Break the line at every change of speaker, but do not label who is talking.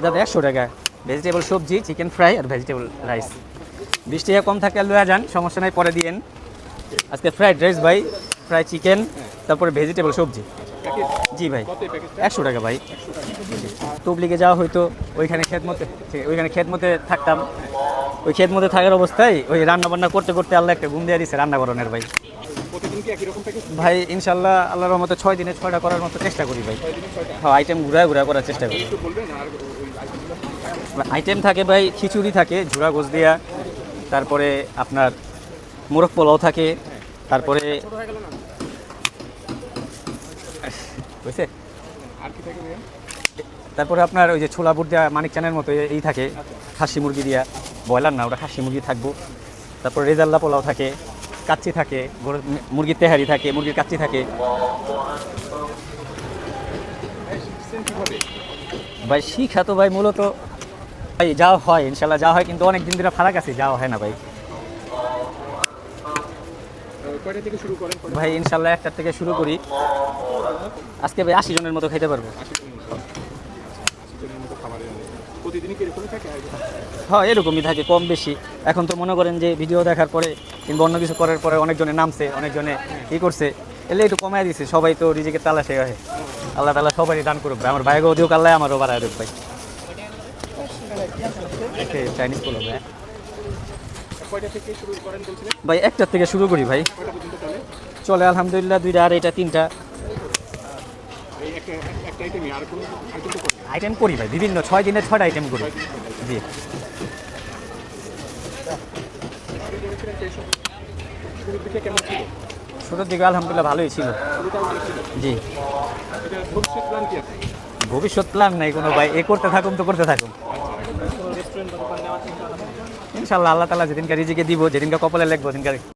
দাদা 100 টাকা ভেজিটেবল সবজি, চিকেন ফ্রাই আর ভেজিটেবল রাইস। 20 টাকা কম থাকে আর লয়ে যান, সমস্যা নাই, পরে দিয়েন। আজকে ফ্রাইড রাইস ভাই, ফ্রাই চিকেন, তারপরে ভেজিটেবল সবজি। জি ভাই 100 টাকা ভাই। তবলিগে যাওয়া হয়তো ওইখানে খেত মতে থাকতাম। ওই খেত মধ্যে থাকার অবস্থায় ওই রান্না বান্না করতে করতে আল্লাহ একটা ঘুম দিয়ে দিচ্ছে রান্না করানোর ভাই। ভাই ইনশাল্লাহ আল্লাহর রহমতে 6 দিনে 6টা করার মতো চেষ্টা করি ভাই। হ্যাঁ, আইটেম ঘুরা করার চেষ্টা করি। আইটেম থাকে ভাই, খিচুড়ি থাকে ঝুরা গোছ দিয়া, তারপরে আপনার মোরগ পোলাও থাকে, তারপরে বুঝছে, তারপরে আপনার ওই যে ছোলা বুট দেওয়া মানিক চানের মতো এই থাকে, খাসি মুরগি দিয়া, ব্রয়লার না ওটা খাসি মুরগি থাকবো। তারপর রেজাল্লা পোলাও থাকে, কাচ্চি থাকে, মুরগির তেহারি থাকে, মুরগির কাচ্চি থাকে। ভাই শিখা তো ভাই মূলত ভাই যাওয়া হয়, ইনশাল্লাহ যাওয়া হয়, কিন্তু অনেক দিন ধরে ফারাক আছে, যাওয়া হয় না ভাই। ভাই ইনশাল্লাহ 1টার থেকে শুরু করি। আজকে ভাই 80 জনের মতো খাইতে পারবো। হ্যাঁ এরকমই থাকে, কম বেশি। এখন তো মনে করেন যে ভিডিও দেখার পরে কিংবা অন্য কিছু করার পরে অনেকজনে নামছে, অনেকজনে কি করছে, এলে একটু কমায় দিছে। সবাই তো রিজিকের তালাশে হয়, আল্লাহ তাআলা সবারই দান করুক ভাই। আমার ভাইগো দিও আল্লাহ, আমারও বাড়ায় দেখ ভাই। চাইনিজ পোলাও ভাই 1টার থেকে শুরু করি ভাই, চলে আলহামদুলিল্লাহ 2টা, 2:30, 3টা আইটেম করি ভাই বিভিন্ন। 6 দিনে 6টা আইটেম করি। জি শুরুর দিকে আলহামদুলিল্লাহ ভালোই ছিল। জি ভবিষ্যৎ প্ল্যান নাই কোনো ভাই, এ করতে থাকুন তো করতে থাকুন ইনশাল্লাহ। আল্লাহ তাআলা যেদিনকে রিজিকে দিব, যেদিনকে কপালে লিখবো, সেদিনকে